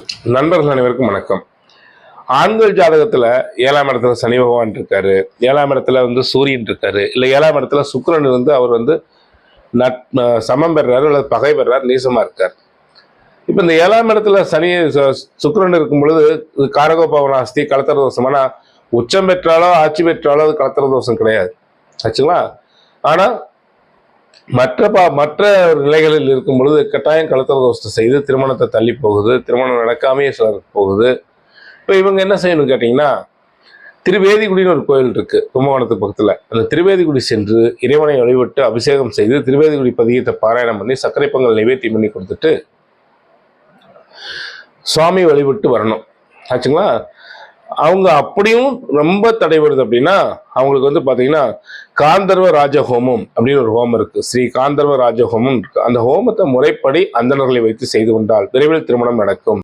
நண்பர்கள் அனைவருக்கும் வணக்கம். ஆண்கள் ஜாதகத்துல 7ஆம் இடத்துல சனி பகவான் இருக்காரு, 7ஆம் இடத்துல சூரியன் இருக்காரு, இல்ல 7ஆம் இடத்துல சுக்கிரன் இருந்து அவர் சமம் பெறாரு அல்லது பகை பெறாரு, நீசமா இருக்கார். இப்ப இந்த 7ஆம் இடத்துல சனி சுக்கிரன் இருக்கும் பொழுது காரகோ பவனாஸ்தி கலத்தர தோஷம். ஆனா உச்சம் பெற்றாலோ ஆட்சி பெற்றாலோ அது கலத்தர தோஷம் கிடையாது, ஆச்சுங்களா? ஆனா மற்ற நிலைகளில் இருக்கும் பொழுது கட்டாயம் கலத்தர தோஷத்தை செய்து திருமணத்தை தள்ளி போகுது, திருமணம் நடக்காமையே போகுது. இப்போ இவங்க என்ன செய்யணும் கேட்டிங்கன்னா, திருவேதிகுடின்னு ஒரு கோயில் இருக்கு கும்பகோணத்துக்கு பக்கத்தில். அந்த திருவேதிகுடி சென்று இறைவனை வழிபட்டு அபிஷேகம் செய்து திருவேதிகுடி பதிகத்தை பாராயணம் பண்ணி சர்க்கரை பொங்கல் நைவேத்தியம் பண்ணி கொடுத்துட்டு சுவாமி வழிபட்டு வரணும், ஆச்சுங்களா? அவங்க அப்படியும் ரொம்ப தடைபடுது அப்படின்னா அவங்களுக்கு பார்த்தீங்கன்னா காந்தர்வ ராஜஹோமம் அப்படின்னு ஒரு ஹோமம் இருக்கு. ஸ்ரீ காந்தர்வ ராஜஹோமம் இருக்கு. அந்த ஹோமத்தை முறைப்படி அந்தணர்களை வைத்து செய்து கொண்டால் விரைவில் திருமணம் நடக்கும்.